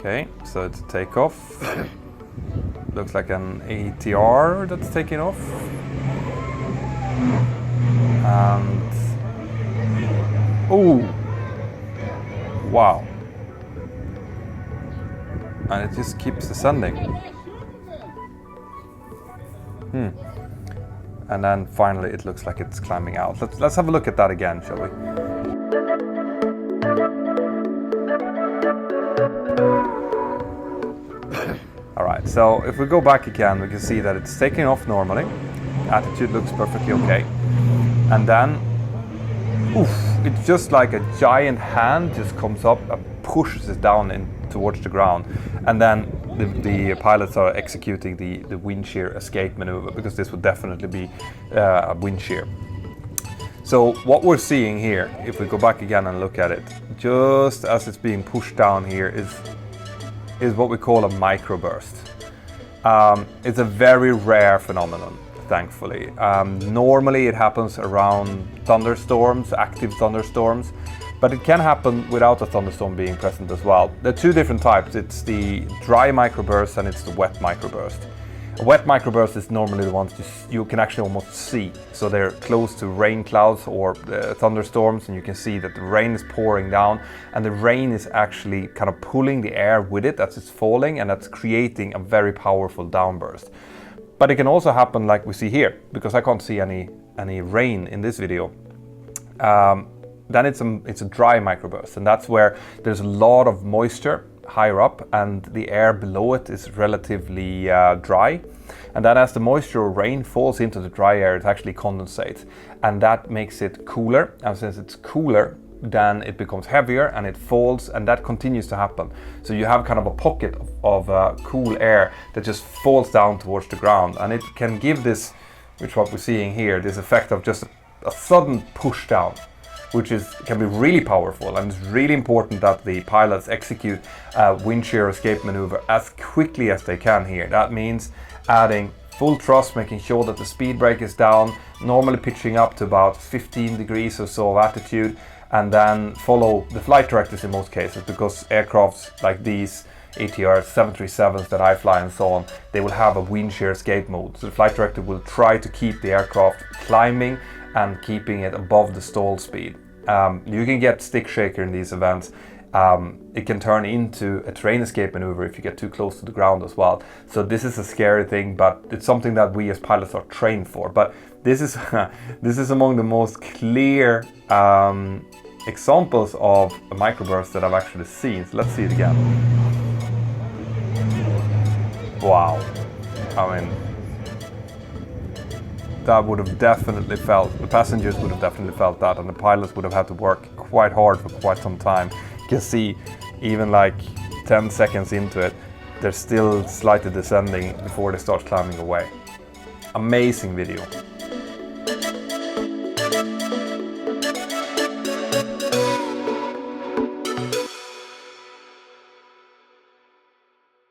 Okay, so it's a takeoff. Looks like an ATR that's taking off. And oh, wow. And it just keeps ascending. And then finally it looks like it's climbing out. Let's have a look at that again, shall we? Alright, so if we go back again, we can see that it's taking off normally. Attitude looks perfectly okay. And then, oof, it's just like a giant hand just comes up and pushes it down in towards the ground. And then the pilots are executing the Windshear Escape maneuver, because this would definitely be a wind shear. So what we're seeing here, if we go back again and look at it, just as it's being pushed down here is what we call a microburst. It's a very rare phenomenon, thankfully. Normally it happens around thunderstorms, active thunderstorms, but it can happen without a thunderstorm being present as well. There are two different types. It's the dry microburst and it's the wet microburst. A wet microburst is normally the ones you can actually almost see. So they're close to rain clouds or thunderstorms, and you can see that the rain is pouring down, and the rain is actually kind of pulling the air with it as it's falling, and that's creating a very powerful downburst. But it can also happen like we see here, because I can't see any rain in this video. Then it's a dry microburst, and that's where there's a lot of moisture higher up and the air below it is relatively dry. And then as the moisture or rain falls into the dry air, it actually condensates, and that makes it cooler. And since it's cooler, then it becomes heavier and it falls, and that continues to happen. So you have kind of a pocket of cool air that just falls down towards the ground, and it can give this, which what we're seeing here, this effect of just a sudden push down, which can be really powerful. And it's really important that the pilots execute a Windshear Escape maneuver as quickly as they can here. That means adding full thrust, making sure that the speed brake is down, normally pitching up to about 15 degrees or so of attitude, and then follow the flight directives in most cases, because aircrafts like these ATRs, 737s that I fly and so on, they will have a Windshear Escape mode. So the flight directive will try to keep the aircraft climbing and keeping it above the stall speed. You can get stick shaker in these events. It can turn into a terrain escape maneuver if you get too close to the ground as well. So this is a scary thing, but it's something that we as pilots are trained for. But this is this is among the most clear examples of a microburst that I've actually seen. So let's see it again. Wow. I mean, that would have definitely felt, the passengers would have definitely felt that, and the pilots would have had to work quite hard for quite some time. You can see even like 10 seconds into it, they're still slightly descending before they start climbing away. Amazing video.